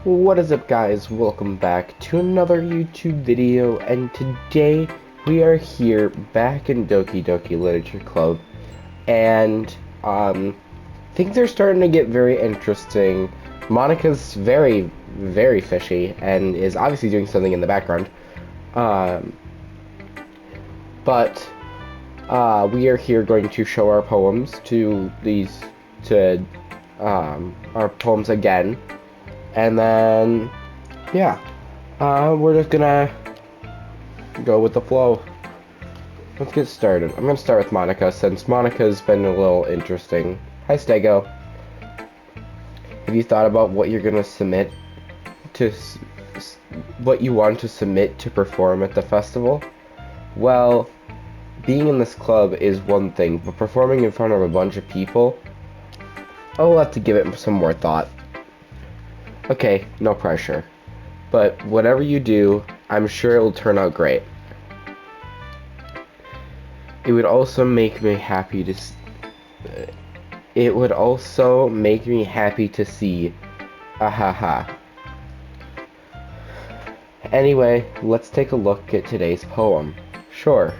What is up, guys? Welcome back to another YouTube video, and today we are here back in Doki Literature Club, and things are starting to get very interesting. Monica's very fishy and is obviously doing something in the background. Um, but we are here going to show our poems to our poems again, and then yeah. We're just gonna go with the flow. Let's get started. I'm gonna start with Monica, since Monica's been a little interesting. Hi, Stego. Have you thought about what you're gonna submit to, what you want to submit to perform at the festival? Well, being in this club is one thing, but performing in front of a bunch of people, I'll have to give it some more thought. Okay, no pressure. But whatever you do, I'm sure it'll turn out great. It would also make me happy to see. Ahaha. Anyway, let's take a look at today's poem. Sure.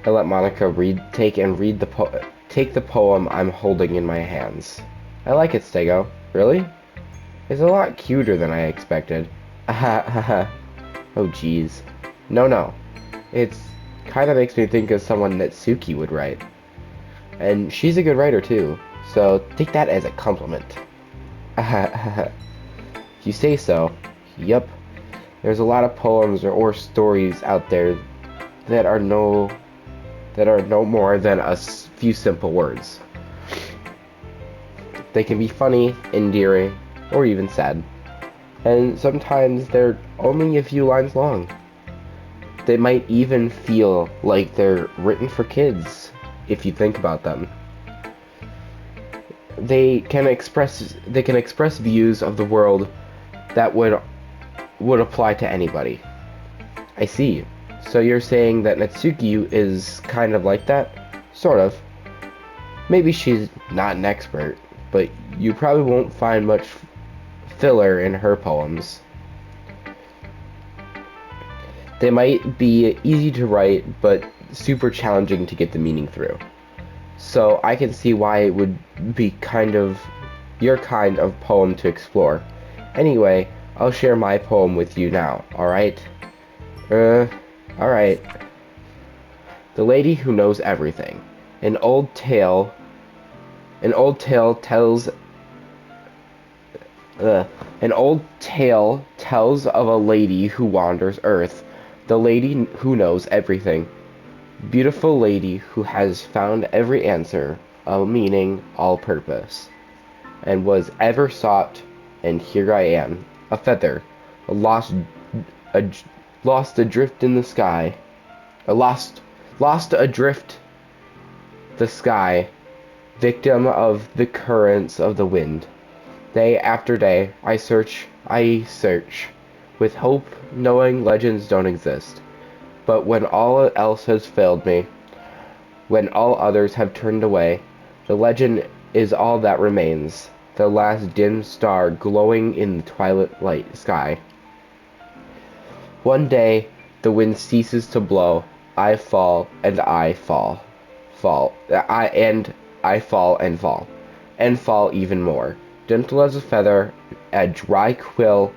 I let Monica take the poem I'm holding in my hands. I like it, Stego. Really? It's a lot cuter than I expected. Ahaha. Oh jeez. No. It's kind of makes me think of someone that Suki would write. And she's a good writer too, so take that as a compliment. If you say so. Yup. There's a lot of poems or stories out there that are no more than a few simple words. They can be funny, endearing, or even sad. And sometimes they're only a few lines long. They might even feel like they're written for kids, if you think about them. They can express views of the world that would apply to anybody. I see. So you're saying that Natsuki is kind of like that? Sort of. Maybe she's not an expert, but you probably won't find much filler in her poems. They might be easy to write, but super challenging to get the meaning through. So I can see why it would be your kind of poem to explore. Anyway, I'll share my poem with you now, alright? Alright. The Lady Who Knows Everything. An old tale tells of a lady who wanders Earth, the lady who knows everything. Beautiful lady who has found every answer, all meaning, all purpose, and was ever sought, and here I am, a feather, lost adrift in the sky, lost adrift the sky, victim of the currents of the wind. Day after day, I search, with hope, knowing legends don't exist. But when all else has failed me, when all others have turned away, the legend is all that remains, the last dim star glowing in the twilight light sky. One day, the wind ceases to blow, I fall and I fall, I fall and fall even more. Gentle as a feather, a dry quill,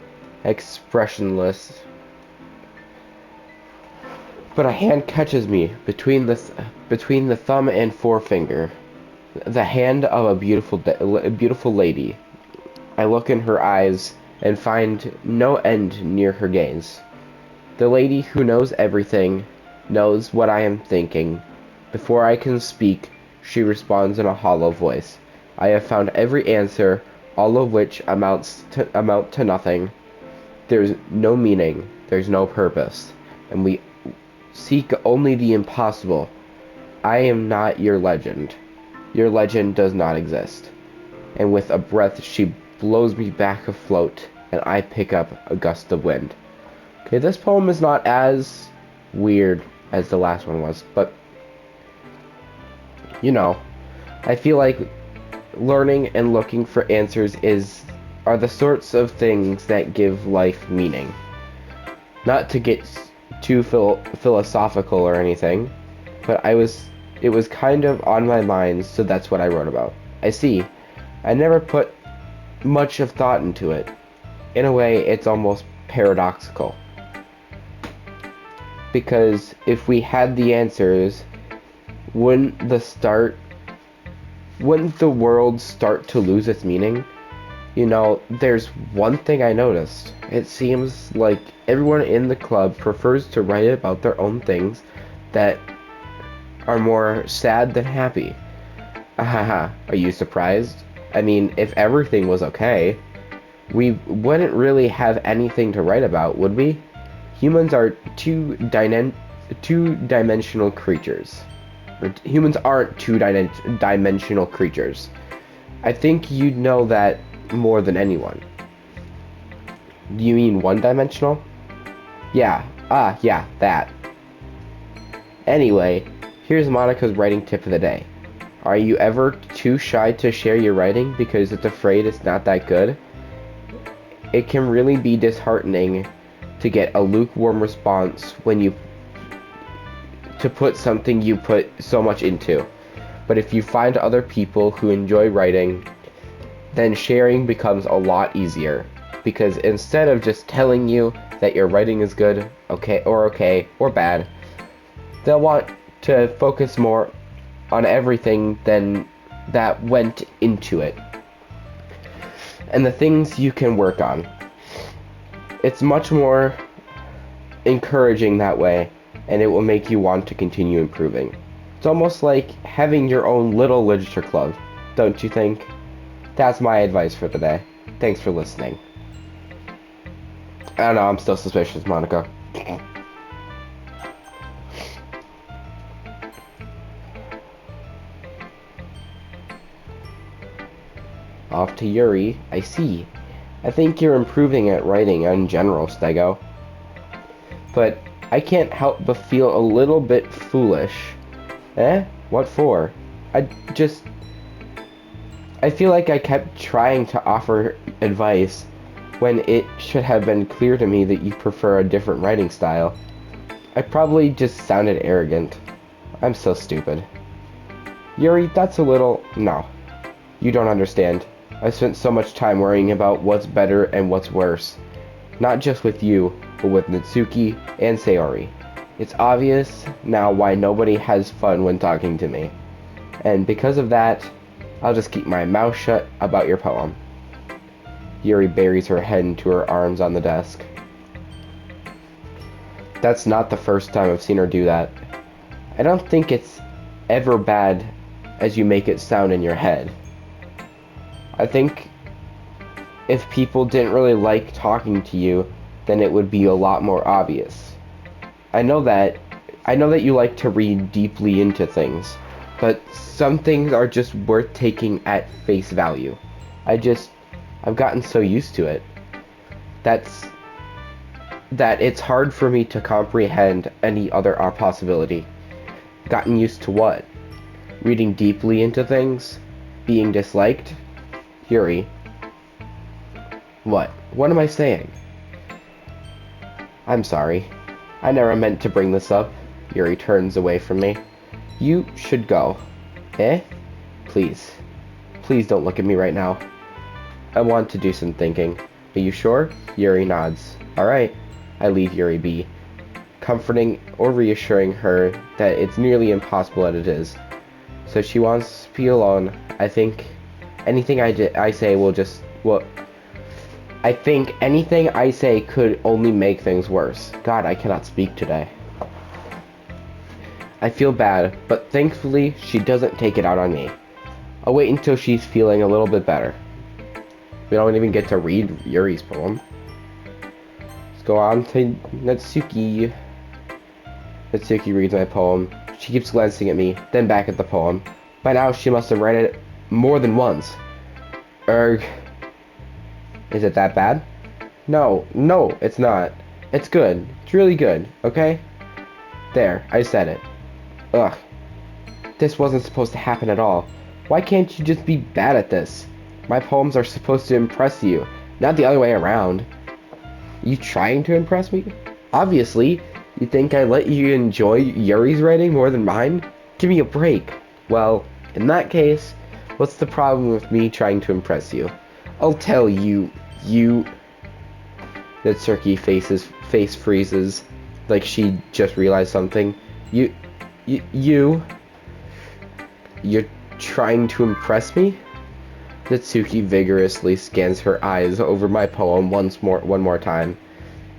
expressionless. But a hand catches me between the thumb and forefinger, the hand of a beautiful lady. I look in her eyes and find no end near her gaze. The lady who knows everything knows what I am thinking. Before I can speak, she responds in a hollow voice. I have found every answer, all of which amount to nothing. There's no meaning, there's no purpose, and we seek only the impossible. I am not your legend. Your legend does not exist. And with a breath, she blows me back afloat, and I pick up a gust of wind. Okay, this poem is not as weird as the last one was, but you know, I feel like learning and looking for answers is are the sorts of things that give life meaning. Not to get too philosophical or anything, but it was kind of on my mind, so that's what I wrote about. I see. I never put much of thought into it. In a way, it's almost paradoxical. Because if we had the answers, wouldn't the world start to lose its meaning? You know, there's one thing I noticed. It seems like everyone in the club prefers to write about their own things that are more sad than happy. Ahaha, are you surprised? I mean, if everything was okay, we wouldn't really have anything to write about, would we? Humans are two-dimensional creatures. Humans aren't two-dimensional creatures. I think you'd know that more than anyone. Do you mean one-dimensional? Yeah, yeah, that. Anyway, here's Monica's writing tip of the day. Are you ever too shy to share your writing because it's afraid it's not that good? It can really be disheartening to get a lukewarm response when you put something you put so much into. But if you find other people who enjoy writing, then sharing becomes a lot easier. Because instead of just telling you that your writing is good, okay, or bad, they'll want to focus more on everything than that went into it. And the things you can work on. It's much more encouraging that way, and it will make you want to continue improving. It's almost like having your own little literature club, don't you think? That's my advice for the day. Thanks for listening. I don't know, I'm still suspicious, Monica. Off to Yuri. I see. I think you're improving at writing in general, Stego. But I can't help but feel a little bit foolish. Eh? What for? I feel like I kept trying to offer advice when it should have been clear to me that you prefer a different writing style. I probably just sounded arrogant. I'm so stupid. Yuri, that's a little... No. You don't understand. I spent so much time worrying about what's better and what's worse. Not just with you, but with Natsuki and Sayori. It's obvious now why nobody has fun when talking to me. And because of that, I'll just keep my mouth shut about your poem. Yuri buries her head into her arms on the desk. That's not the first time I've seen her do that. I don't think it's ever bad as you make it sound in your head. I think if people didn't really like talking to you, then it would be a lot more obvious. I know that you like to read deeply into things, but some things are just worth taking at face value. I've gotten so used to it. That it's hard for me to comprehend any other possibility. Gotten used to what? Reading deeply into things? Being disliked? Yuri. What? What am I saying? I'm sorry. I never meant to bring this up. Yuri turns away from me. You should go. Eh? Please. Please don't look at me right now. I want to do some thinking. Are you sure? Yuri nods. Alright. I leave Yuri be, comforting or reassuring her that it's nearly impossible as it is. So she wants to be alone. I think anything I say will just... Well, I think anything I say could only make things worse. God, I cannot speak today. I feel bad, but thankfully she doesn't take it out on me. I'll wait until she's feeling a little bit better. We don't even get to read Yuri's poem. Let's go on to Natsuki. Natsuki reads my poem. She keeps glancing at me, then back at the poem. By now she must have read it more than once. Erg. Is it that bad? No, it's not. It's good. It's really good, okay? There, I said it. Ugh. This wasn't supposed to happen at all. Why can't you just be bad at this? My poems are supposed to impress you, not the other way around. You trying to impress me? Obviously, you think I let you enjoy Yuri's writing more than mine? Give me a break. Well, in that case, what's the problem with me trying to impress you? I'll tell you, Natsuki face freezes, like she just realized something. You, you're trying to impress me? Natsuki vigorously scans her eyes over my poem one more time.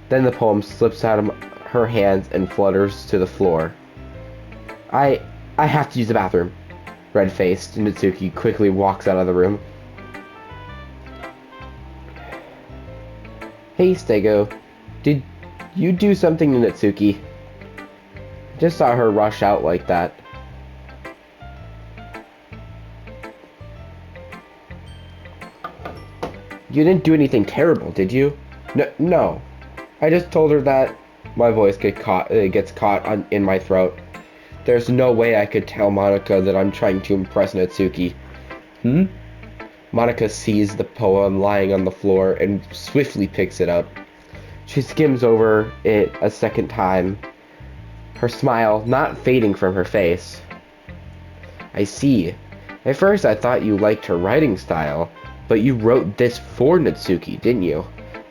Then the poem slips out of her hands and flutters to the floor. I have to use the bathroom. Red-faced, Natsuki quickly walks out of the room. Hey, Stego. Did you do something to Natsuki? Just saw her rush out like that. You didn't do anything terrible, did you? No. I just told her that my voice gets caught in my throat. There's no way I could tell Monica that I'm trying to impress Natsuki. Monica sees the poem lying on the floor and swiftly picks it up. She skims over it a second time, her smile not fading from her face. I see. At first I thought you liked her writing style, but you wrote this for Natsuki, didn't you?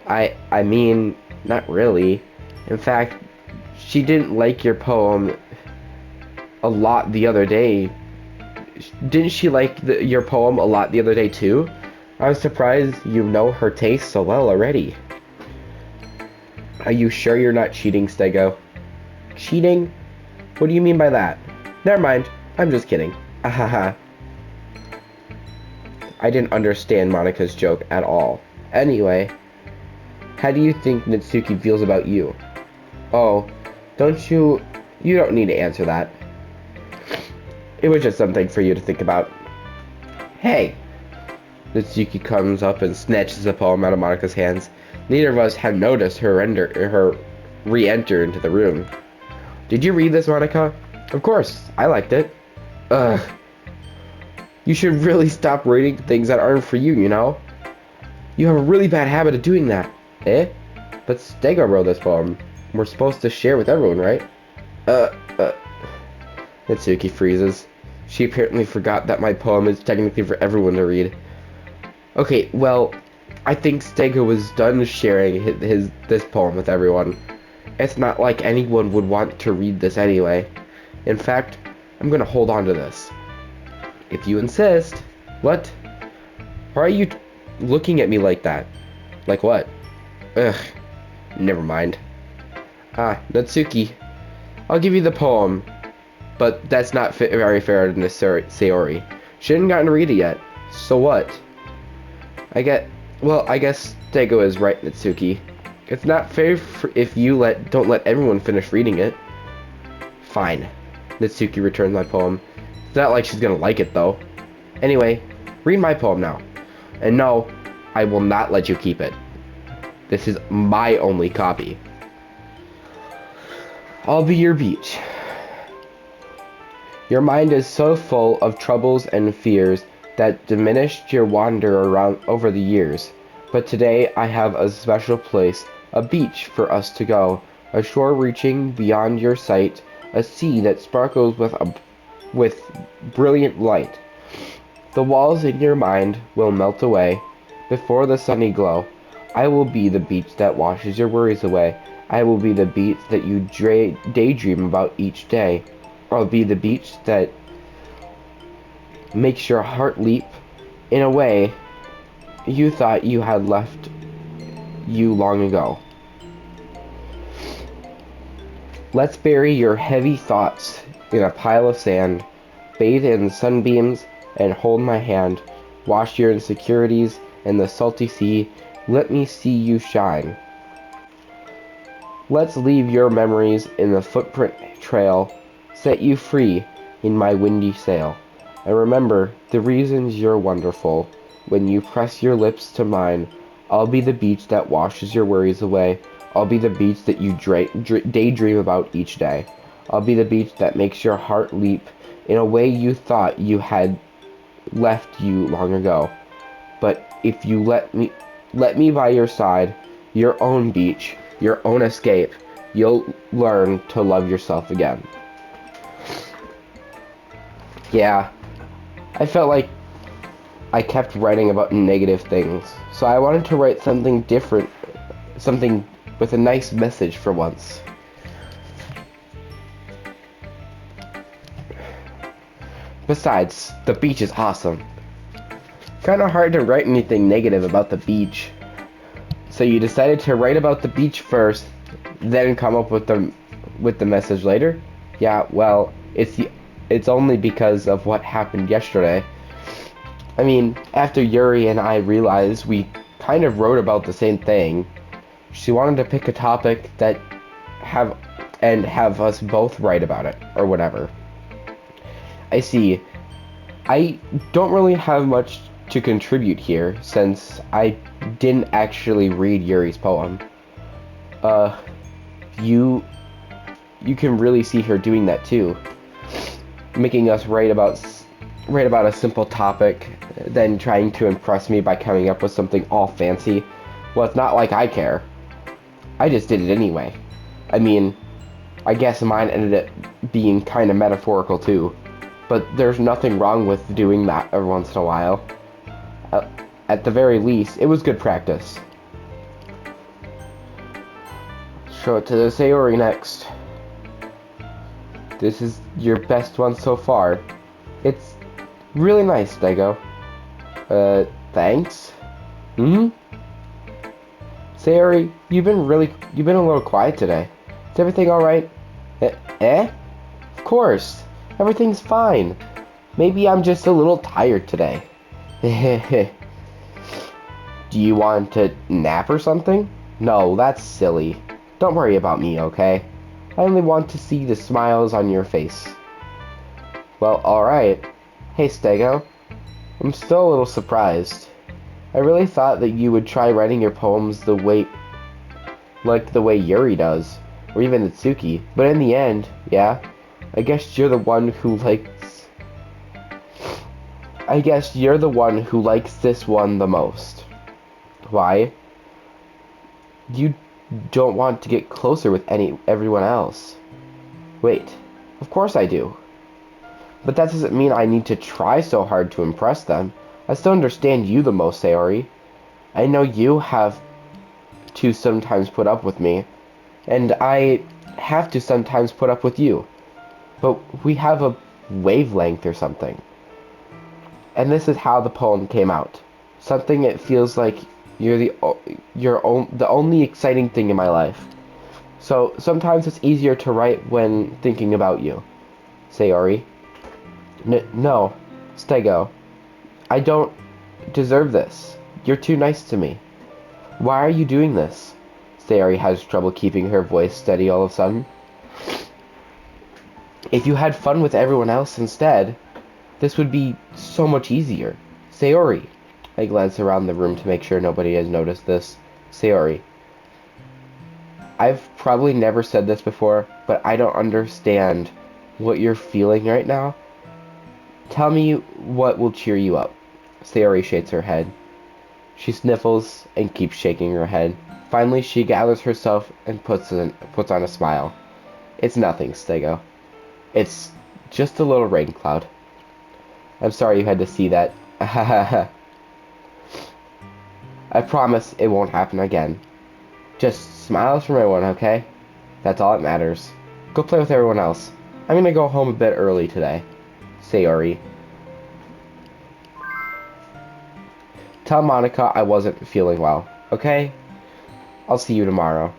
I mean, not really. In fact, she didn't like your poem a lot the other day. Didn't she like your poem a lot the other day too? I was surprised you know her taste so well already. Are you sure you're not cheating, Stego? Cheating? What do you mean by that? Never mind, I'm just kidding. Ahaha. I didn't understand Monica's joke at all. Anyway, how do you think Natsuki feels about you? Oh, you don't need to answer that. It was just something for you to think about. Hey! Natsuki comes up and snatches the poem out of Monica's hands. Neither of us had noticed her re-enter into the room. Did you read this, Monica? Of course, I liked it. Ugh. You should really stop reading things that aren't for you, you know? You have a really bad habit of doing that. Eh? But Stego wrote this poem. We're supposed to share with everyone, right? Natsuki freezes. She apparently forgot that my poem is technically for everyone to read. Okay, well, I think Stego was done sharing this poem with everyone. It's not like anyone would want to read this anyway. In fact, I'm gonna hold on to this. If you insist. What? Why are you looking at me like that? Like what? Ugh. Never mind. Natsuki. I'll give you the poem. But that's not very fair to Sayori. She hadn't gotten to read it yet. So what? I guess Stego is right, Natsuki. It's not fair if you don't let everyone finish reading it. Fine. Natsuki returns my poem. It's not like she's gonna like it, though. Anyway, read my poem now. And no, I will not let you keep it. This is my only copy. I'll be your beach. Your mind is so full of troubles and fears that diminished your wander around over the years. But today I have a special place, a beach for us to go, a shore reaching beyond your sight, a sea that sparkles with brilliant light. The walls in your mind will melt away before the sunny glow. I will be the beach that washes your worries away. I will be the beach that you daydream about each day. I'll be the beach that makes your heart leap in a way you thought you had left you long ago. Let's bury your heavy thoughts in a pile of sand, bathe in sunbeams, and hold my hand. Wash your insecurities in the salty sea. Let me see you shine. Let's leave your memories in the footprint trail. Set you free in my windy sail. And remember the reasons you're wonderful. When you press your lips to mine, I'll be the beach that washes your worries away. I'll be the beach that you daydream about each day. I'll be the beach that makes your heart leap in a way you thought you had left you long ago. But if you let me by your side, your own beach, your own escape, you'll learn to love yourself again. Yeah, I felt like I kept writing about negative things, so I wanted to write something different, something with a nice message for once. Besides, the beach is awesome. Kinda hard to write anything negative about the beach. So you decided to write about the beach first, then come up with the message later? Yeah, well, it's only because of what happened yesterday. I mean, after Yuri and I realized we kind of wrote about the same thing, she wanted to pick a topic that have us both write about it, or whatever. I see. I don't really have much to contribute here, since I didn't actually read Yuri's poem. Uh, you can really see her doing that too, making us write about a simple topic, then trying to impress me by coming up with something all fancy. Well, it's not like I care. I just did it anyway. I mean, I guess mine ended up being kind of metaphorical too, but there's nothing wrong with doing that every once in a while. At the very least, it was good practice. Show it to the Sayori next. This is your best one so far. It's really nice, Daigo. Thanks? Sayori, you've been a little quiet today. Is everything alright? Eh? Of course. Everything's fine. Maybe I'm just a little tired today. Do you want to nap or something? No, that's silly. Don't worry about me, okay? I only want to see the smiles on your face. Well, alright. Hey, Stego. I'm still a little surprised. I really thought that you would try writing your poems the way Yuri does, or even Itsuki. But in the end, yeah, I guess you're the one who likes this one the most. Why? You don't want to get closer with everyone else. Wait, of course I do. But that doesn't mean I need to try so hard to impress them. I still understand you the most, Sayori. I know you have to sometimes put up with me, and I have to sometimes put up with you. But we have a wavelength or something. And this is how the poem came out. Something it feels like you're the only exciting thing in my life. So sometimes it's easier to write when thinking about you. Sayori. No, Stego. I don't deserve this. You're too nice to me. Why are you doing this? Sayori has trouble keeping her voice steady all of a sudden. If you had fun with everyone else instead, this would be so much easier. Sayori. I glance around the room to make sure nobody has noticed this. Sayori. I've probably never said this before, but I don't understand what you're feeling right now. Tell me what will cheer you up. Sayori shakes her head. She sniffles and keeps shaking her head. Finally, she gathers herself and puts on a smile. It's nothing, Stego. It's just a little rain cloud. I'm sorry you had to see that. I promise it won't happen again. Just smiles from everyone, okay? That's all that matters. Go play with everyone else. I'm gonna go home a bit early today. Sayori. Tell Monica I wasn't feeling well, okay? I'll see you tomorrow.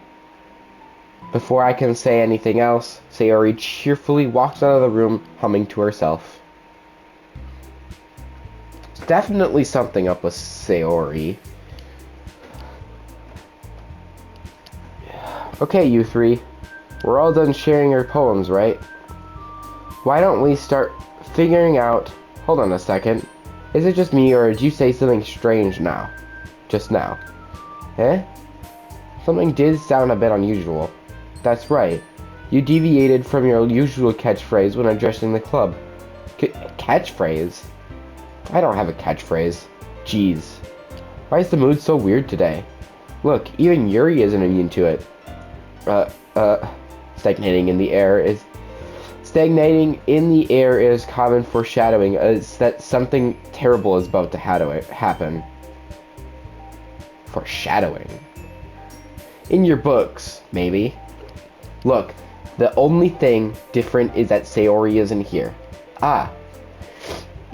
Before I can say anything else, Sayori cheerfully walks out of the room, humming to herself. There's definitely something up with Sayori. Okay, you three. We're all done sharing your poems, right? Why don't we start figuring out... Hold on a second. Is it just me, or did you say something strange now? Just now. Eh? Something did sound a bit unusual. That's right. You deviated from your usual catchphrase when addressing the club. Catchphrase? I don't have a catchphrase. Jeez. Why is the mood so weird today? Look, even Yuri isn't immune to it. Uh, uh, stagnating in the air is... Stagnating in the air is common foreshadowing that something terrible is about to happen. Foreshadowing? In your books, maybe. Look, the only thing different is that Sayori isn't here. Ah,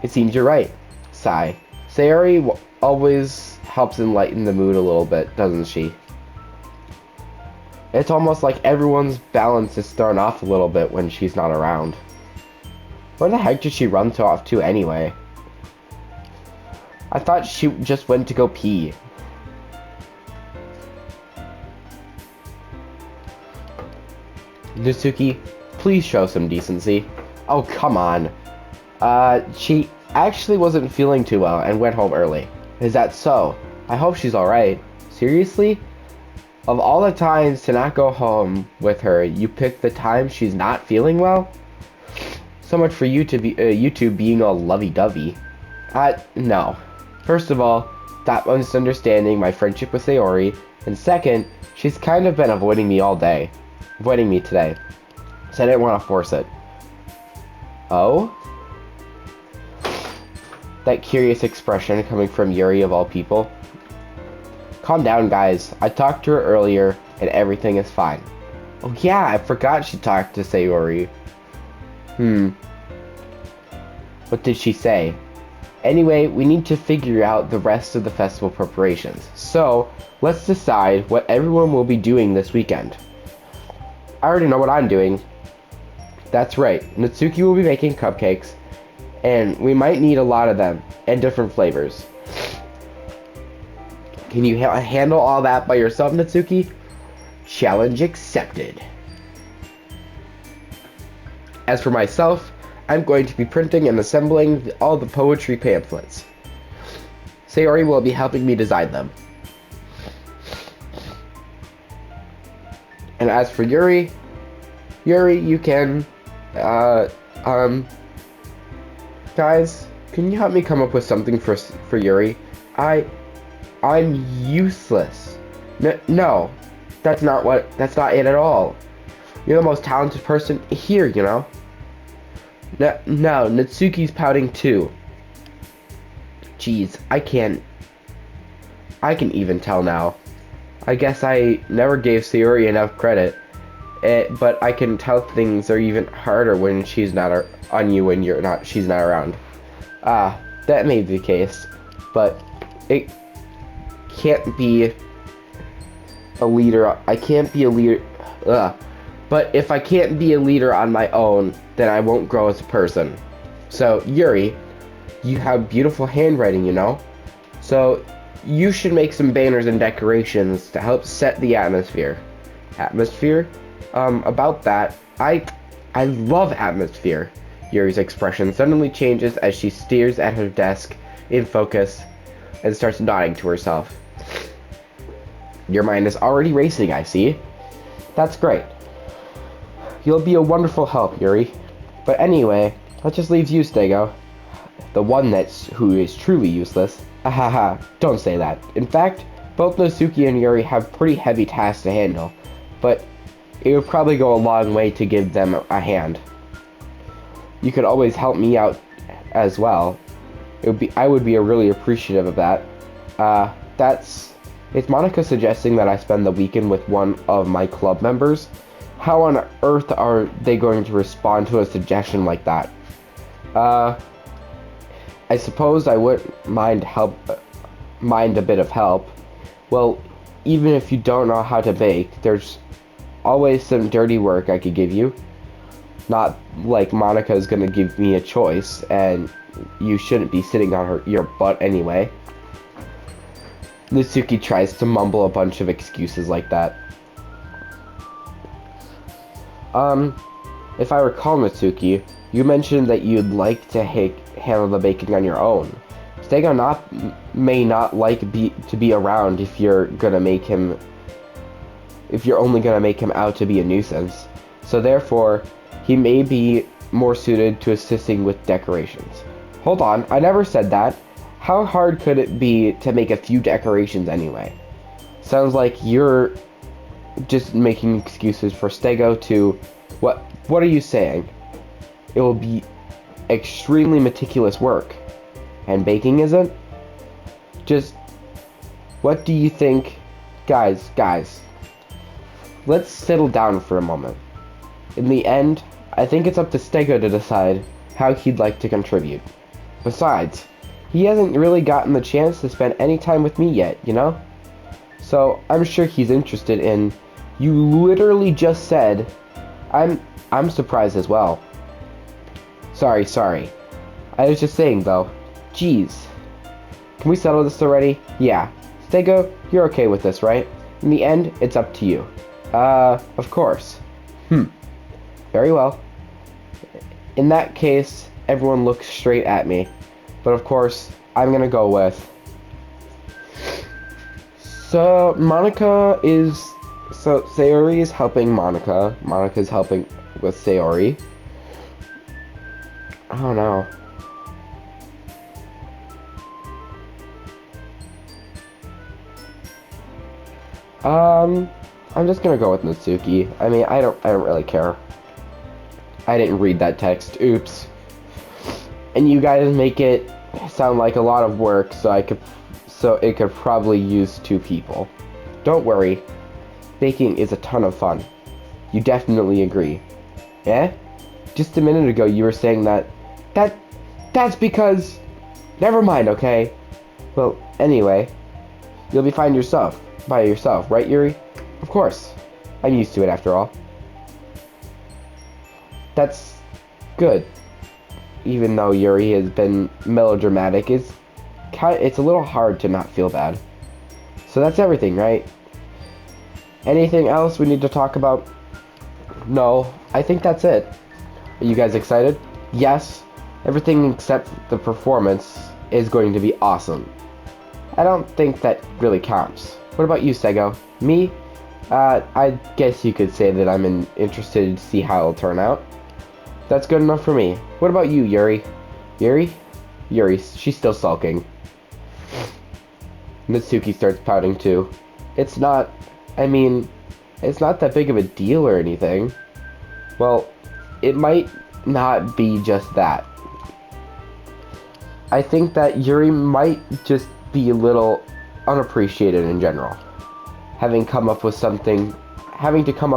it seems you're right. Sigh. Sayori always helps enlighten the mood a little bit, doesn't she? It's almost like everyone's balance is thrown off a little bit when she's not around. Where the heck did she run off to anyway? I thought she just went to go pee. Natsuki, please show some decency. Oh, come on. She actually wasn't feeling too well and went home early. Is that so? I hope she's alright. Seriously? Of all the times to not go home with her, you picked the time she's not feeling well? So much for you two being all lovey-dovey. No. First of all, stop misunderstanding my friendship with Sayori, and second, she's kind of been avoiding me all day. Avoiding me today. So I didn't want to force it. Oh? That curious expression coming from Yuri of all people. Calm down, guys. I talked to her earlier, and everything is fine. Oh yeah, I forgot she talked to Sayori. What did she say? Anyway, we need to figure out the rest of the festival preparations. So, let's decide what everyone will be doing this weekend. I already know what I'm doing. That's right. Natsuki will be making cupcakes, and we might need a lot of them, and different flavors. Can you handle all that by yourself, Natsuki? Challenge accepted. As for myself, I'm going to be printing and assembling all the poetry pamphlets. Sayori will be helping me design them. And as for Yuri, you can, guys, can you help me come up with something for Yuri? I'm useless. No, that's not it at all. You're the most talented person here, you know? No, Natsuki's pouting too. Jeez, I can even tell now. I guess I never gave Sayori enough credit. But I can tell things are even harder when she's not on you when she's not around. That may be the case, but it can't be a leader. I can't be a leader. But if I can't be a leader on my own, then I won't grow as a person. So, Yuri, you have beautiful handwriting, you know? So, you should make some banners and decorations to help set the atmosphere. Atmosphere? About that, I love atmosphere. Yuri's expression suddenly changes as she stares at her desk in focus and starts nodding to herself. Your mind is already racing, I see. That's great. You'll be a wonderful help, Yuri. But anyway, that just leaves you, Stego. The one who is truly useless. Ahaha, don't say that. In fact, both Natsuki and Yuri have pretty heavy tasks to handle, but it would probably go a long way to give them a hand. You could always help me out as well. I would be really appreciative of that. Is Monica suggesting that I spend the weekend with one of my club members? How on earth are they going to respond to a suggestion like that? I suppose I wouldn't mind a bit of help. Well, even if you don't know how to bake, there's always some dirty work I could give you. Not like Monica's gonna give me a choice, and you shouldn't be sitting on your butt anyway. Natsuki tries to mumble a bunch of excuses like that. If I recall, Natsuki, you mentioned that you'd like to handle the baking on your own. Stego may not like to be around if you're only gonna make him out to be a nuisance. So therefore, he may be more suited to assisting with decorations. Hold on, I never said that. How hard could it be to make a few decorations anyway? Sounds like you're just making excuses for Stego to... What are you saying? It will be extremely meticulous work. And baking isn't? Just... What do you think? Guys. Let's settle down for a moment. In the end, I think it's up to Stego to decide how he'd like to contribute. Besides, he hasn't really gotten the chance to spend any time with me yet, you know? So, I'm sure he's interested in... You literally just said... I'm surprised as well. Sorry. I was just saying, though. Jeez. Can we settle this already? Yeah. Stego, you're okay with this, right? In the end, it's up to you. Of course. Very well. In that case, everyone looks straight at me. But of course, I'm gonna go with... So, Sayori is helping Monica. Monica's helping with Sayori. Oh no. I'm just gonna go with Natsuki. I mean, I don't really care. I didn't read that text. Oops. And you guys make it sound like a lot of work, so it could probably use 2 people. Don't worry. Baking is a ton of fun. You definitely agree. Eh? Just a minute ago you were saying that's because... Never mind, okay? Well, anyway, you'll be fine by yourself, right, Yuri? Of course. I'm used to it after all. That's good. Even though Yuri has been melodramatic, it's a little hard to not feel bad. So that's everything, right? Anything else we need to talk about? No, I think that's it. Are you guys excited? Yes. Everything except the performance is going to be awesome. I don't think that really counts. What about you, Sego? Me? I guess you could say that I'm interested to see how it'll turn out. That's good enough for me. What about you, Yuri? Yuri? Yuri, she's still sulking. Natsuki starts pouting too. It's not that big of a deal or anything. Well, it might not be just that. I think that Yuri might just be a little unappreciated in general. Having to come up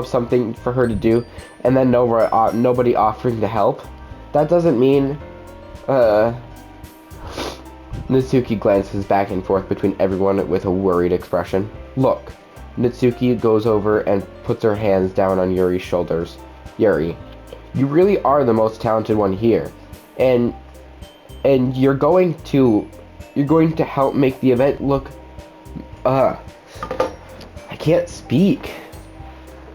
something for her to do, and then nobody offering to help. That doesn't mean... Natsuki glances back and forth between everyone with a worried expression. Look. Natsuki goes over and puts her hands down on Yuri's shoulders. Yuri, you really are the most talented one here. And you're going to help make the event look... I can't speak.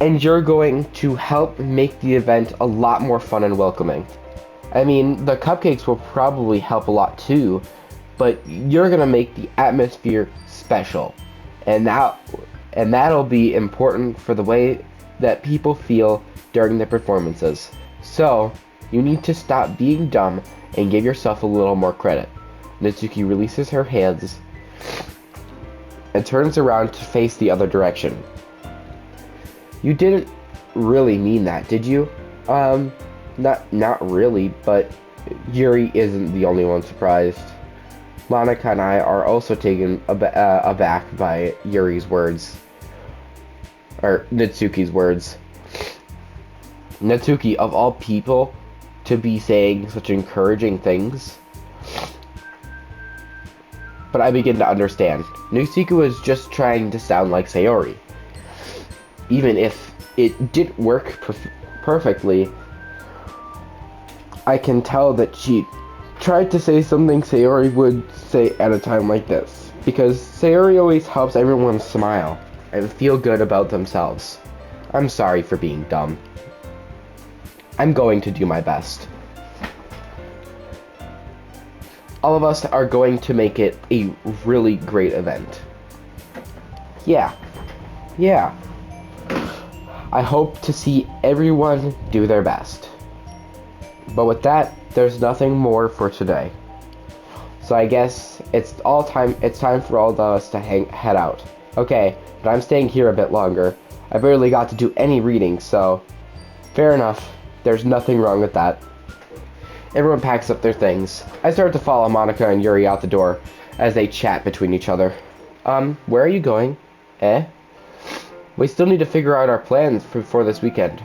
And you're going to help make the event a lot more fun and welcoming. I mean, the cupcakes will probably help a lot too, but you're gonna make the atmosphere special. And that'll be important for the way that people feel during the performances. So, you need to stop being dumb and give yourself a little more credit. Natsuki releases her hands and turns around to face the other direction. You didn't really mean that, did you? Not really, but Yuri isn't the only one surprised. Monica and I are also taken aback by Yuri's words. Or Natsuki's words. Natsuki, of all people, to be saying such encouraging things. But I begin to understand. Natsuki was just trying to sound like Sayori. Even if it didn't work perfectly, I can tell that she tried to say something Sayori would say at a time like this. Because Sayori always helps everyone smile and feel good about themselves. I'm sorry for being dumb. I'm going to do my best. All of us are going to make it a really great event. Yeah. I hope to see everyone do their best. But with that, there's nothing more for today. So I guess it's time for all of us to head out. Okay, but I'm staying here a bit longer. I barely got to do any reading, so fair enough. There's nothing wrong with that. Everyone packs up their things. I start to follow Monica and Yuri out the door as they chat between each other. Where are you going? Eh? We still need to figure out our plans for this weekend.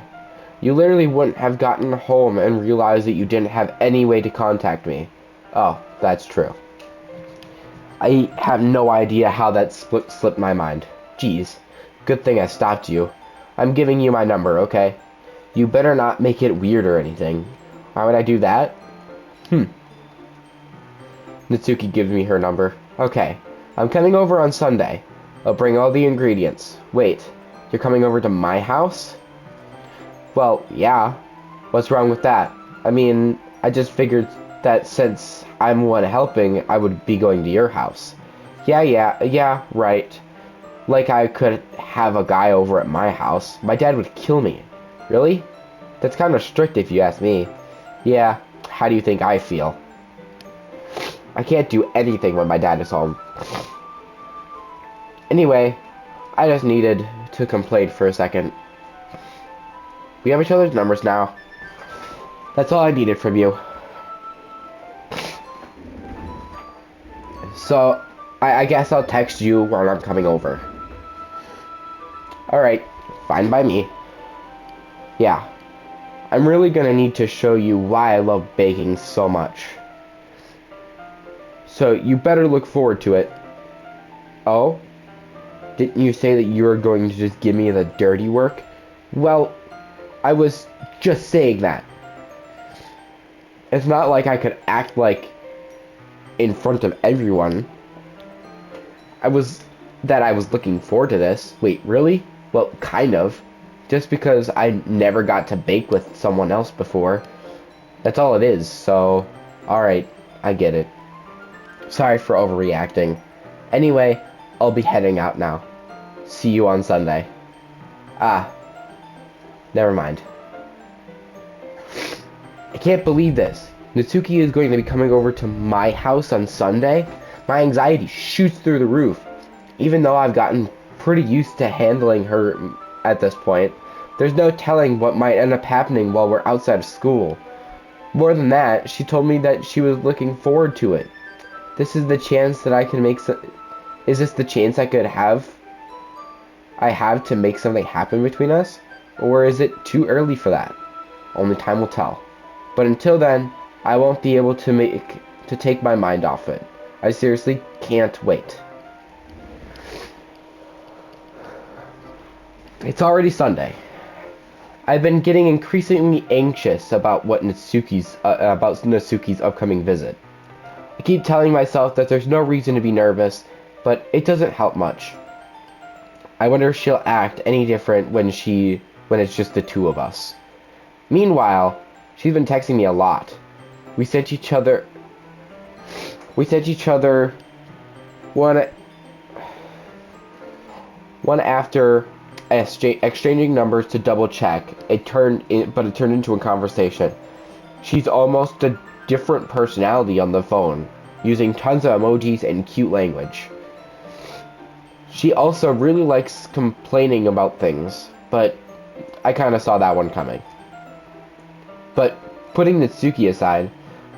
You literally wouldn't have gotten home and realized that you didn't have any way to contact me. Oh, that's true. I have no idea how that slipped my mind. Jeez. Good thing I stopped you. I'm giving you my number, okay? You better not make it weird or anything. Why would I do that? Natsuki gives me her number. Okay. I'm coming over on Sunday. I'll bring all the ingredients. Wait. You're coming over to my house? Well, yeah. What's wrong with that? I mean, I just figured that since I'm one helping, I would be going to your house. Yeah, right. Like I could have a guy over at my house. My dad would kill me. Really? That's kind of strict if you ask me. Yeah, how do you think I feel? I can't do anything when my dad is home. Anyway, I just needed to complain for a second. We have each other's numbers now. That's all I needed from you. So, I guess I'll text you when I'm coming over. Alright, fine by me. Yeah, I'm really gonna need to show you why I love baking so much. So, you better look forward to it. Oh? Didn't you say that you were going to just give me the dirty work? Well, I was just saying that. It's not like I could act like in front of everyone. I was looking forward to this. Wait, really? Well, kind of. Just because I never got to bake with someone else before. That's all it is, so alright, I get it. Sorry for overreacting. Anyway, I'll be heading out now. See you on Sunday. Ah, never mind. I can't believe this. Natsuki is going to be coming over to my house on Sunday? My anxiety shoots through the roof. Even though I've gotten pretty used to handling her at this point, there's no telling what might end up happening while we're outside of school. More than that, she told me that she was looking forward to it. This is the chance that I can make Is this the chance I have to make something happen between us? Or is it too early for that? Only time will tell. But until then, I won't be able to take my mind off it. I seriously can't wait. It's already Sunday. I've been getting increasingly anxious about Natsuki's upcoming visit. I keep telling myself that there's no reason to be nervous, but it doesn't help much. I wonder if she'll act any different when it's just the two of us. Meanwhile, she's been texting me a lot. We sent each other one after exchanging numbers to double check. It turned into a conversation. She's almost a different personality on the phone, using tons of emojis and cute language. She also really likes complaining about things, but I kind of saw that one coming. But putting Natsuki aside,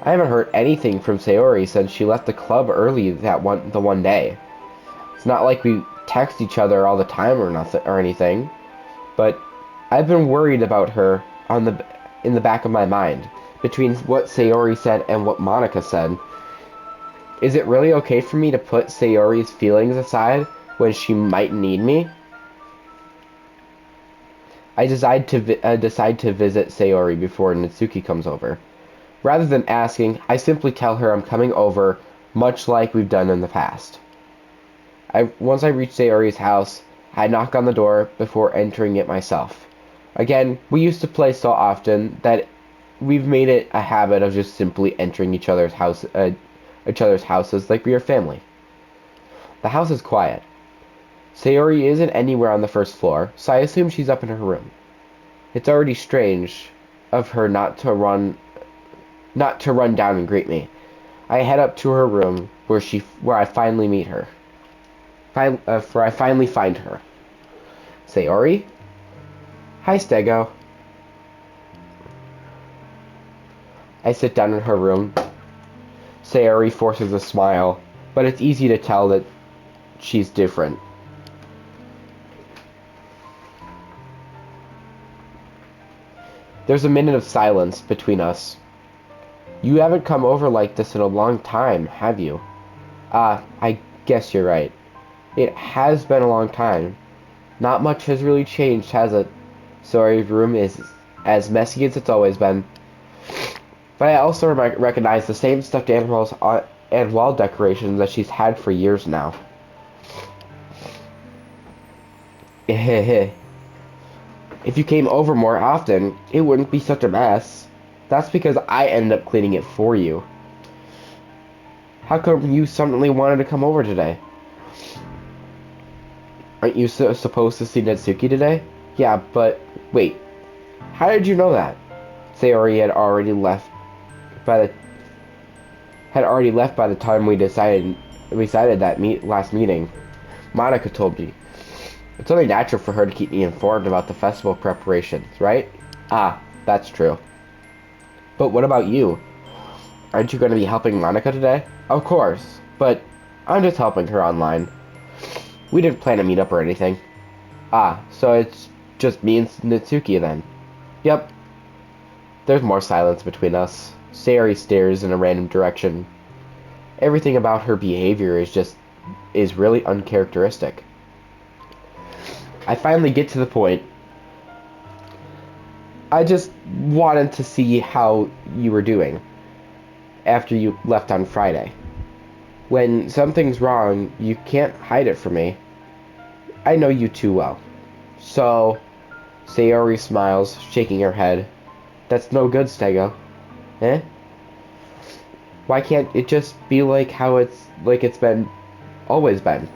I haven't heard anything from Sayori since she left the club early the one day. It's not like we text each other all the time or anything, but I've been worried about her in the back of my mind, between what Sayori said and what Monica said. Is it really okay for me to put Sayori's feelings aside when she might need me? I decide to visit Sayori before Natsuki comes over. Rather than asking, I simply tell her I'm coming over, much like we've done in the past. Once I reach Sayori's house, I knock on the door before entering it myself. Again, we used to play so often that we've made it a habit of just simply entering each other's houses like we are family. The house is quiet. Sayori isn't anywhere on the first floor, so I assume she's up in her room. It's already strange of her not to run down and greet me. I head up to her room where I finally meet her. Where I finally find her. Sayori? Hi, Stego. I sit down in her room. Sayori forces a smile, but it's easy to tell that she's different. There's a minute of silence between us. You haven't come over like this in a long time, have you? I guess you're right. It has been a long time. Not much has really changed, has it? Sayori's room is as messy as it's always been. But I also recognize the same stuffed animals and wall decorations that she's had for years now. If you came over more often, it wouldn't be such a mess. That's because I end up cleaning it for you. How come you suddenly wanted to come over today? Aren't you supposed to see Natsuki today? Yeah, but wait. How did you know that? Sayori had already left by the time we decided that last meeting. Monica told me. It's only natural for her to keep me informed about the festival preparations, right? Ah, that's true. But what about you? Aren't you going to be helping Monica today? Of course, but I'm just helping her online. We didn't plan to meet up or anything. Ah, so it's just me and Natsuki then. Yep. There's more silence between us. Sayori stares in a random direction. Everything about her behavior is really uncharacteristic. I finally get to the point. I just wanted to see how you were doing after you left on Friday. When something's wrong, you can't hide it from me. I know you too well. So, Sayori smiles, shaking her head. That's no good, Stego. Eh? Why can't it just be like how it's been, always been?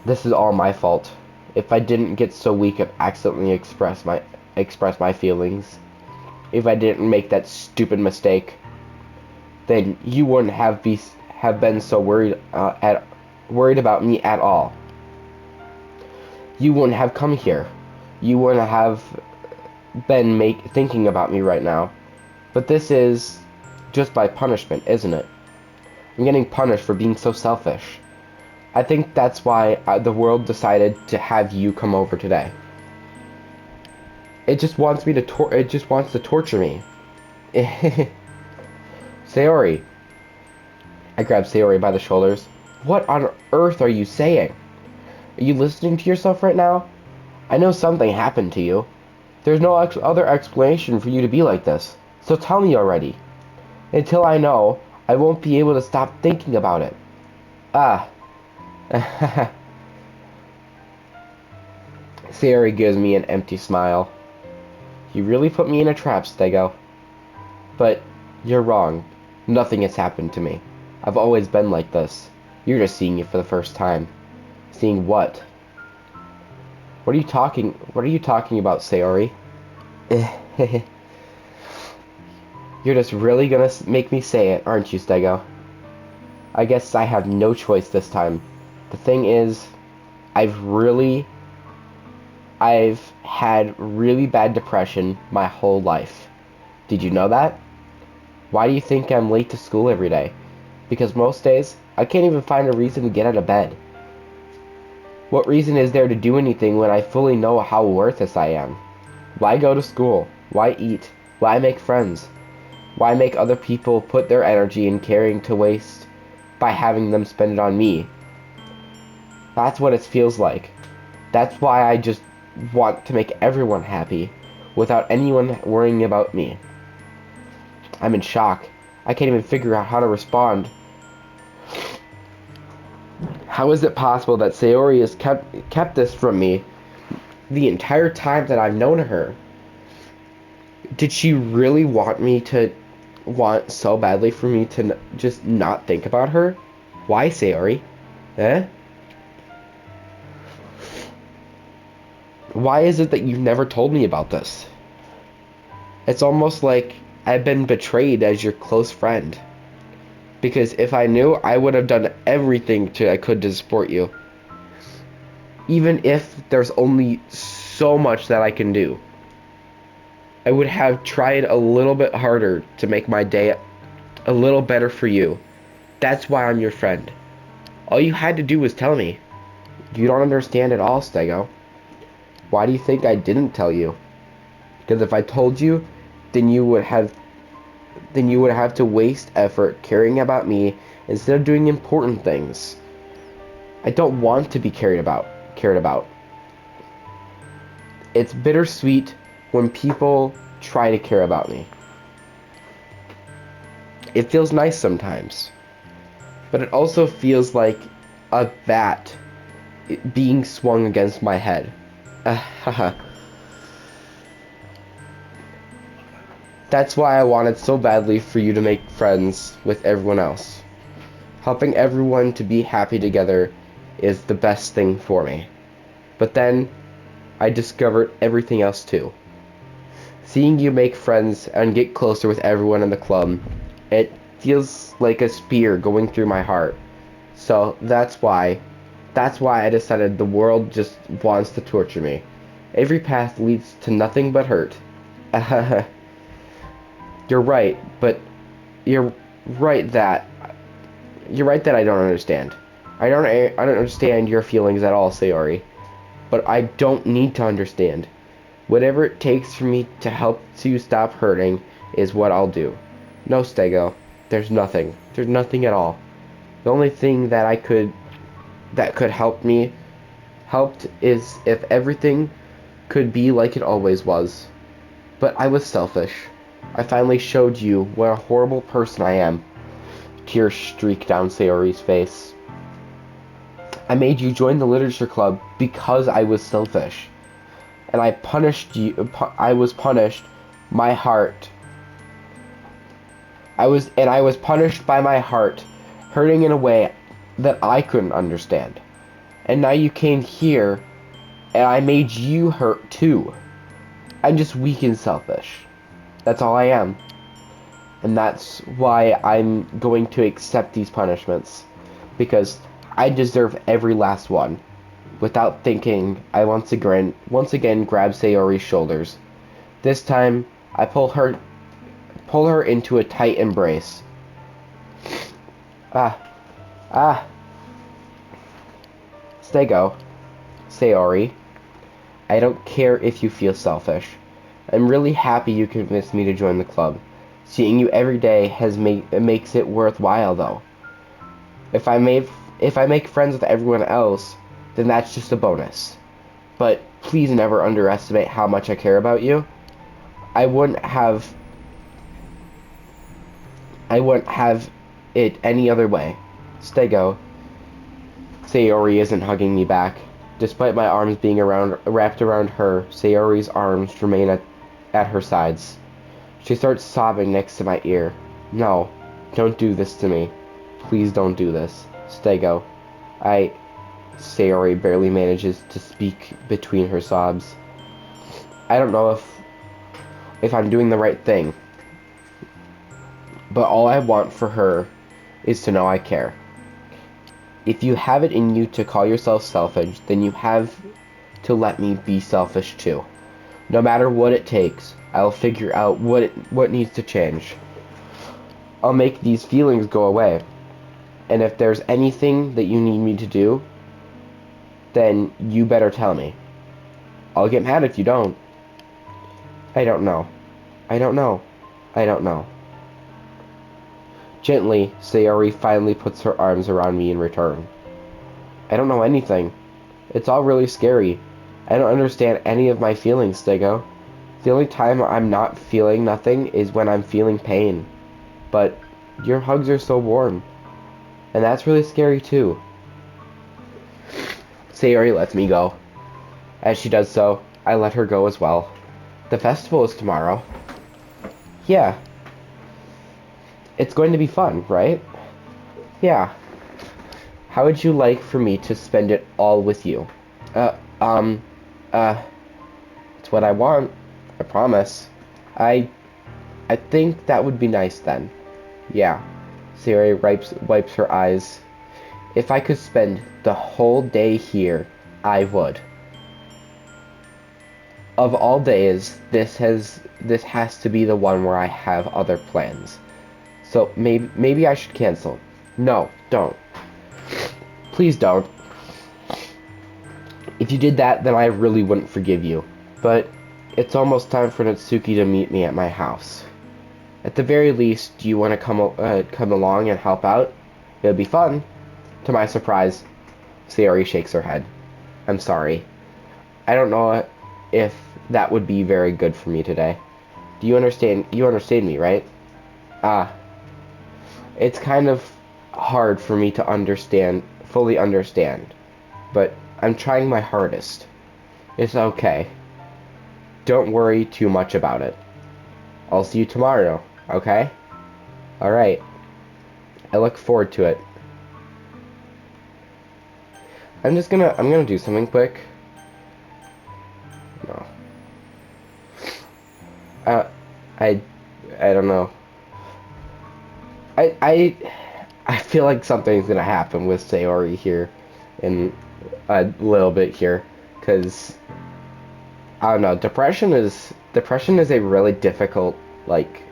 This is all my fault. If I didn't get so weak and accidentally express my feelings, if I didn't make that stupid mistake, then you wouldn't have been so worried about me at all. You wouldn't have come here. You wouldn't have been thinking about me right now. But this is just by punishment, isn't it? I'm getting punished for being so selfish. I think that's why the world decided to have you come over today. It just wants to torture me. Sayori. I grab Sayori by the shoulders. What on earth are you saying? Are you listening to yourself right now? I know something happened to you. There's no other explanation for you to be like this. So tell me already. Until I know, I won't be able to stop thinking about it. Ah. Sayori gives me an empty smile. You really put me in a trap, Stego. But you're wrong. Nothing has happened to me. I've always been like this. You're just seeing it for the first time. Seeing what? What are you talking about, Sayori? You're just really gonna make me say it, aren't you, Stego? I guess I have no choice this time. The thing is, I've had really bad depression my whole life. Did you know that? Why do you think I'm late to school every day? Because most days, I can't even find a reason to get out of bed. What reason is there to do anything when I fully know how worthless I am? Why go to school? Why eat? Why make friends? Why make other people put their energy and caring to waste by having them spend it on me? That's what it feels like. That's why I just want to make everyone happy, without anyone worrying about me. I'm in shock. I can't even figure out how to respond. How is it possible that Sayori has kept this from me the entire time that I've known her? Did she really want so badly for me to just not think about her? Why, Sayori? Eh? Why is it that you've never told me about this? It's almost like I've been betrayed as your close friend. Because if I knew, I would have done everything I could to support you. Even if there's only so much that I can do. I would have tried a little bit harder to make my day a little better for you. That's why I'm your friend. All you had to do was tell me. You don't understand at all, Stego. Why do you think I didn't tell you? Because if I told you, then you would have to waste effort caring about me instead of doing important things. I don't want to be cared about. It's bittersweet when people try to care about me. It feels nice sometimes, but it also feels like a bat being swung against my head. That's why I wanted so badly for you to make friends with everyone else. Helping everyone to be happy together is the best thing for me. But then, I discovered everything else too. Seeing you make friends and get closer with everyone in the club, it feels like a spear going through my heart. So that's why I decided the world just wants to torture me. Every path leads to nothing but hurt. You're right, but you're right that I don't understand. I don't understand your feelings at all, Sayori. But I don't need to understand. Whatever it takes for me to help you stop hurting is what I'll do. No, Stego. There's nothing. There's nothing at all. The only thing that could helped is if everything could be like it always was. But I was selfish. I finally showed you what a horrible person I am. Tears streaked down Sayori's face. I made you join the literature club because I was selfish. And I punished you. I was punished. My heart. I was punished by my heart, hurting in a way that I couldn't understand. And now you came here, and I made you hurt too. I'm just weak and selfish. That's all I am. And that's why I'm going to accept these punishments. Because I deserve every last one. Without thinking, I once again grab Sayori's shoulders. This time, I pull her into a tight embrace. Ah. Stego. Sayori. I don't care if you feel selfish. I'm really happy you convinced me to join the club. Seeing you every day makes it worthwhile, though. If I make friends with everyone else, then that's just a bonus. But please never underestimate how much I care about you. I wouldn't have it any other way. Stego. Sayori isn't hugging me back. Despite my arms being wrapped around her, Sayori's arms remain at her sides. She starts sobbing next to my ear. No, don't do this to me. Please don't do this. Stego. Sayori barely manages to speak between her sobs. I don't know if I'm doing the right thing. But all I want for her is to know I care. If you have it in you to call yourself selfish, then you have to let me be selfish too. No matter what it takes, I'll figure out what needs to change. I'll make these feelings go away. And if there's anything that you need me to do, then you better tell me. I'll get mad if you don't. I don't know. Gently, Sayori finally puts her arms around me in return. I don't know anything. It's all really scary. I don't understand any of my feelings, Stego. The only time I'm not feeling nothing is when I'm feeling pain. But your hugs are so warm. And that's really scary too. Sayori lets me go. As she does so, I let her go as well. The festival is tomorrow. Yeah. It's going to be fun, right? Yeah. How would you like for me to spend it all with you? It's what I want. I promise. I think that would be nice then. Yeah. Sayori wipes her eyes. If I could spend the whole day here, I would. Of all days, this has to be the one where I have other plans. So maybe I should cancel. No, don't. Please don't. If you did that, then I really wouldn't forgive you. But it's almost time for Natsuki to meet me at my house. At the very least, do you want to come along and help out? It'll be fun. To my surprise, Sayori shakes her head. I'm sorry. I don't know if that would be very good for me today. Do you understand? You understand me, right? Ah. It's kind of hard for me to fully understand. But I'm trying my hardest. It's okay. Don't worry too much about it. I'll see you tomorrow, okay? Alright. I look forward to it. I'm gonna do something quick. No. I don't know. I feel like something's gonna happen with Sayori here in a little bit here, because I don't know. Depression is a really difficult, like,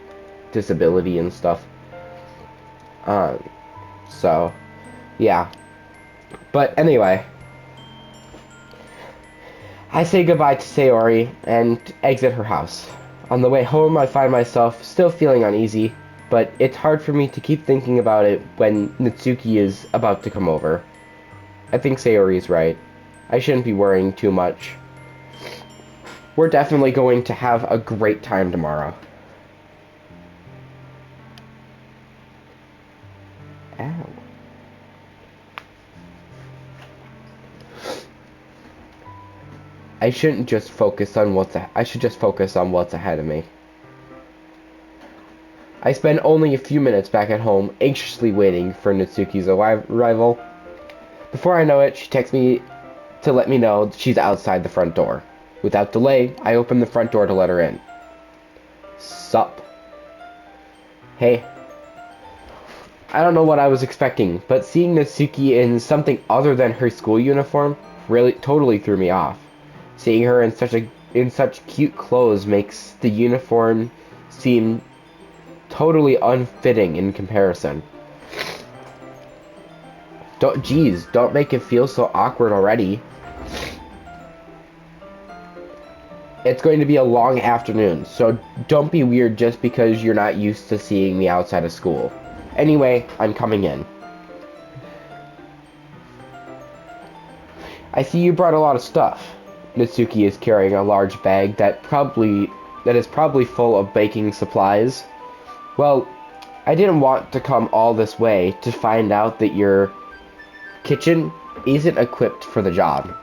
disability and stuff. So yeah. But anyway, I say goodbye to Sayori and exit her house. On the way home, I find myself still feeling uneasy, but it's hard for me to keep thinking about it when Natsuki is about to come over. I think Sayori is right. I shouldn't be worrying too much. We're definitely going to have a great time tomorrow. Ow. I should just focus on what's ahead of me. I spend only a few minutes back at home, anxiously waiting for Natsuki's arrival. Before I know it, she texts me to let me know she's outside the front door. Without delay, I open the front door to let her in. Sup? Hey. I don't know what I was expecting, but seeing Natsuki in something other than her school uniform really totally threw me off. Seeing her in such cute clothes makes the uniform seem totally unfitting in comparison. Don't make it feel so awkward already. It's going to be a long afternoon, so don't be weird just because you're not used to seeing me outside of school. Anyway, I'm coming in. I see you brought a lot of stuff. Natsuki is carrying a large bag that is probably full of baking supplies. Well, I didn't want to come all this way to find out that your kitchen isn't equipped for the job.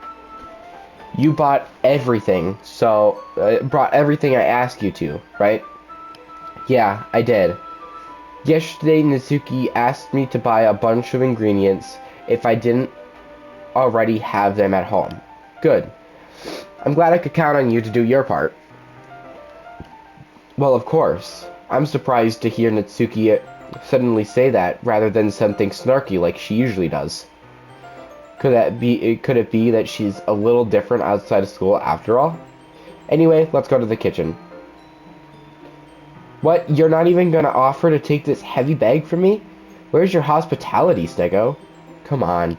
You bought everything, brought everything I asked you to, right? Yeah, I did. Yesterday, Natsuki asked me to buy a bunch of ingredients if I didn't already have them at home. Good. I'm glad I could count on you to do your part. Well, of course. I'm surprised to hear Natsuki suddenly say that rather than something snarky like she usually does. Could it be that she's a little different outside of school after all? Anyway, let's go to the kitchen. What? You're not even gonna offer to take this heavy bag from me? Where's your hospitality, Stego? Come on.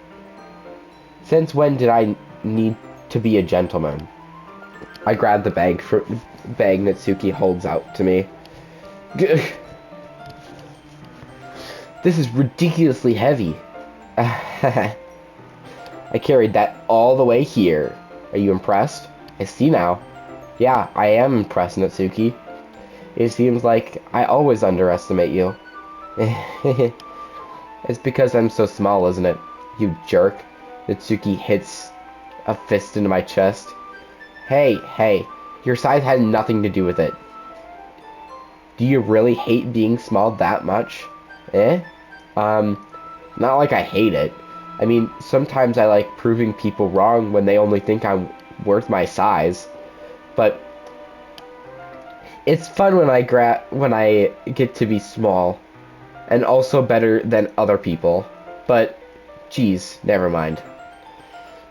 Since when did I need to be a gentleman? I grab the bag Natsuki holds out to me. This is ridiculously heavy. I carried that all the way here. Are you impressed? I see now. Yeah, I am impressed, Natsuki. It seems like I always underestimate you. It's because I'm so small, isn't it? You jerk. Natsuki hits a fist into my chest. Hey, your size had nothing to do with it. Do you really hate being small that much? Not like I hate it. I mean, sometimes I like proving people wrong when they only think I'm worth my size. But it's fun when I get to be small. and also better than other people. But, geez, never mind.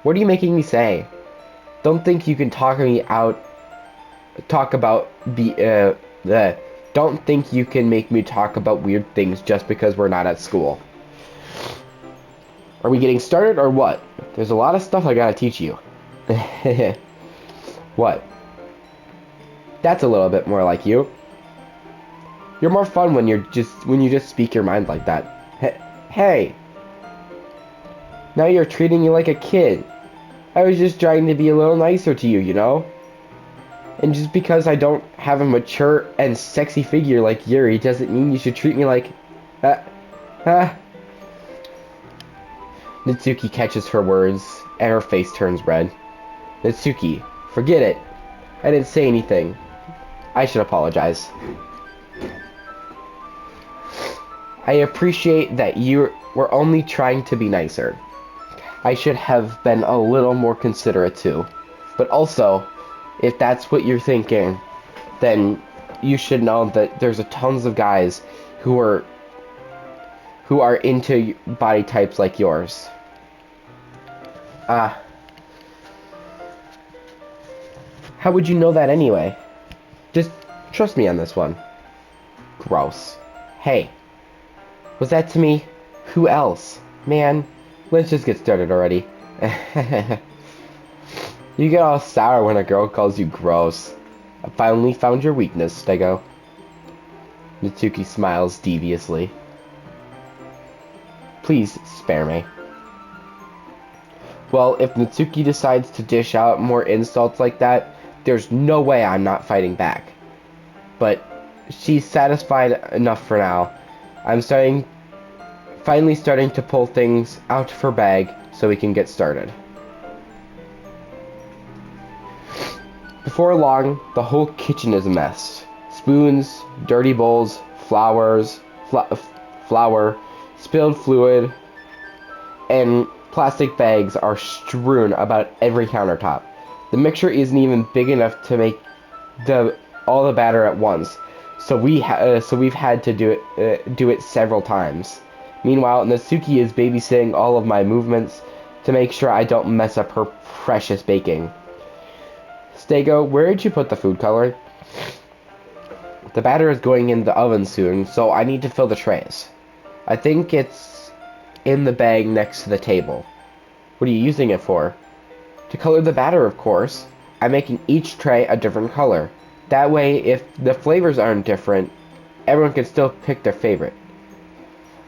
What are you making me say? Don't think you can talk me out. Talk about Don't think you can make me talk about weird things just because we're not at school. Are we getting started or what? There's a lot of stuff I gotta teach you. What? That's a little bit more like you. You're more fun when you just speak your mind like that. Hey. Now you're treating me like a kid. I was just trying to be a little nicer to you, you know? And just because I don't have a mature and sexy figure like Yuri doesn't mean you should treat me like... Natsuki catches her words, and her face turns red. Natsuki, forget it. I didn't say anything. I should apologize. I appreciate that you were only trying to be nicer. I should have been a little more considerate too. But also, if that's what you're thinking, then you should know that there's a tons of guys who are into body types like yours. How would you know that anyway? Just trust me on this one. Gross. Hey. Was that to me? Who else? Man, let's just get started already. You get all sour when a girl calls you gross. I finally found your weakness, Stego. Natsuki smiles deviously. Please spare me. Well, if Natsuki decides to dish out more insults like that, there's no way I'm not fighting back. But she's satisfied enough for now. I'm finally starting to pull things out of her bag so we can get started. Before long, the whole kitchen is a mess. Spoons, dirty bowls, flour, spilled fluid, and plastic bags are strewn about every countertop. The mixture isn't even big enough to make all the batter at once, so we've had to do it several times. Meanwhile, Natsuki is babysitting all of my movements to make sure I don't mess up her precious baking. Stego, where did you put the food coloring? The batter is going in the oven soon, so I need to fill the trays. I think it's in the bag next to the table. What are you using it for? To color the batter, of course. I'm making each tray a different color. That way, if the flavors aren't different, everyone can still pick their favorite.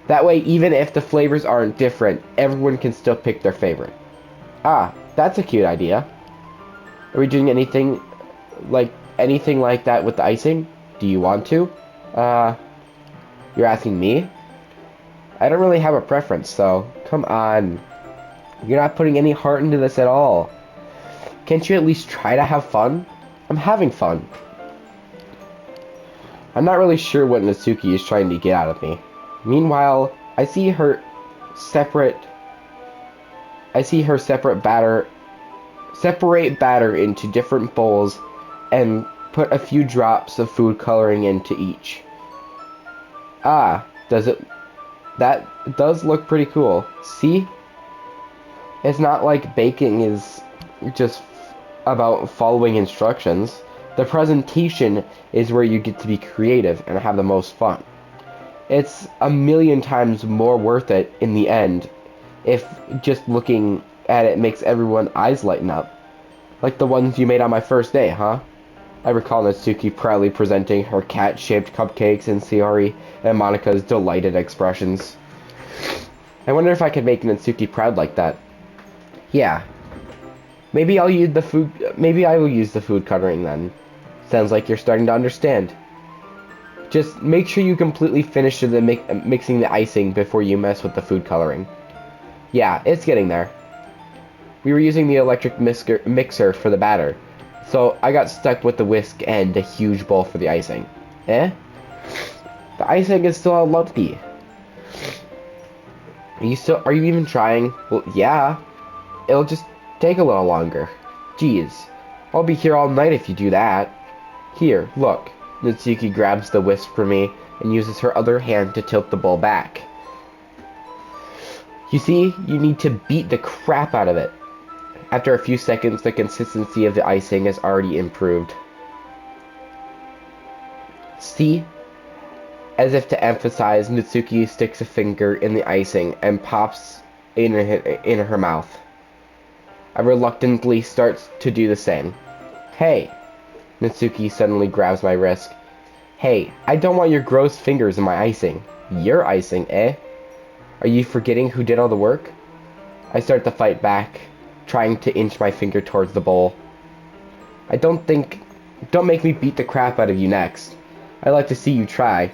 That way, even if the flavors aren't different, everyone can still pick their favorite. Ah, that's a cute idea. Are we doing anything like that with the icing? Do you want to? You're asking me? I don't really have a preference, so come on. You're not putting any heart into this at all. Can't you at least try to have fun? I'm having fun. I'm not really sure what Natsuki is trying to get out of me. Meanwhile, I see her separate batter into different bowls and put a few drops of food coloring into each. Ah, that does look pretty cool. See? It's not like baking is just about following instructions. The presentation is where you get to be creative and have the most fun. It's a million times more worth it in the end if just looking at it makes everyone's eyes lighten up. Like the ones you made on my first day, huh? I recall Natsuki proudly presenting her cat-shaped cupcakes and Sayori and Monika's delighted expressions. I wonder if I could make Natsuki proud like that. Yeah. Maybe I will use the food coloring then. Sounds like you're starting to understand. Just make sure you completely finish mixing the icing before you mess with the food coloring. Yeah, it's getting there. We were using the electric mixer for the batter, so I got stuck with the whisk and a huge bowl for the icing. Eh? The icing is still all lumpy. Are you even trying? Well, yeah. It'll just take a little longer. Jeez. I'll be here all night if you do that. Here, look. Natsuki grabs the whisk from me and uses her other hand to tilt the bowl back. You see, you need to beat the crap out of it. After a few seconds, the consistency of the icing has already improved. See? As if to emphasize, Natsuki sticks a finger in the icing and pops in her mouth. I reluctantly start to do the same. Hey! Natsuki suddenly grabs my wrist. Hey, I don't want your gross fingers in my icing. Your icing, eh? Are you forgetting who did all the work? I start to fight back, trying to inch my finger towards the bowl. Don't make me beat the crap out of you next. I'd like to see you try.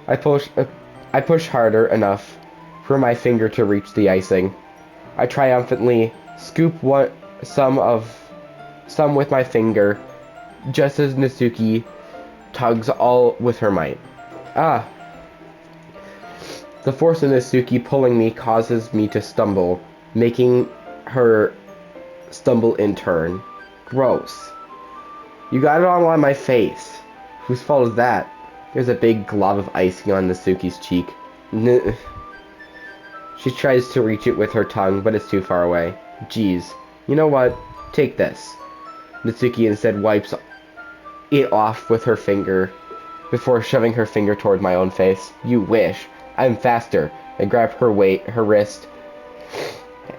I push harder enough for my finger to reach the icing. I triumphantly scoop some with my finger, just as Natsuki tugs all with her might. Ah! The force of Natsuki pulling me causes me to stumble, making her stumble in turn. Gross. You got it all on my face. Whose fault is that? There's a big glob of icing on Natsuki's cheek. She tries to reach it with her tongue, but it's too far away. Geez. You know what? Take this. Natsuki instead wipes it off with her finger, before shoving her finger toward my own face. You wish. I'm faster. I grab her wrist,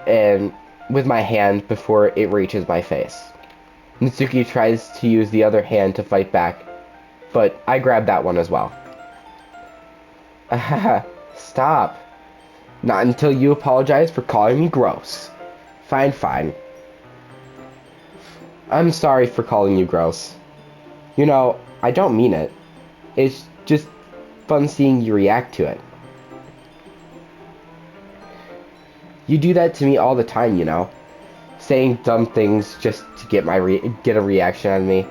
and with my hand before it reaches my face. Natsuki tries to use the other hand to fight back, but I grab that one as well. Stop. Not until you apologize for calling me gross. Fine, fine. I'm sorry for calling you gross. You know, I don't mean it. It's just fun seeing you react to it. You do that to me all the time, you know. Saying dumb things just to get a reaction out of me.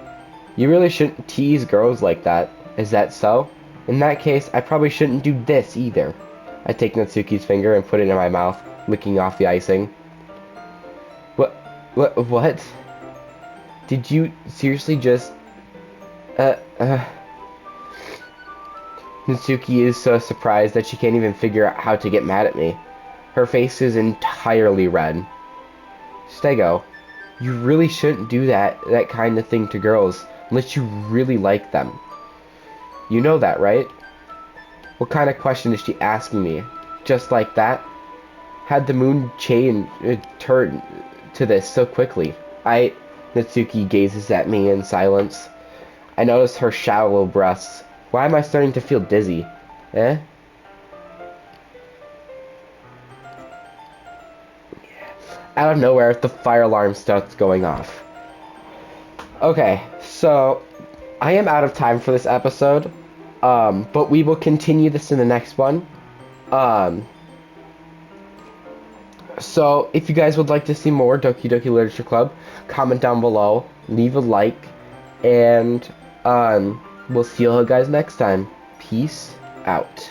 You really shouldn't tease girls like that. Is that so? In that case, I probably shouldn't do this either. I take Natsuki's finger and put it in my mouth, licking off the icing. What? Did you seriously just... Natsuki is so surprised that she can't even figure out how to get mad at me. Her face is entirely red. Stego, you really shouldn't do that kind of thing to girls, unless you really like them. You know that, right? What kind of question is she asking me? Just like that? Had the moon turn to this so quickly? Natsuki gazes at me in silence. I notice her shallow breaths. Why am I starting to feel dizzy? Eh? Out of nowhere, the fire alarm starts going off. Okay, so I am out of time for this episode, but we will continue this in the next one. So if you guys would like to see more Doki Doki Literature Club, comment down below, leave a like, and we'll see you guys next time. Peace out.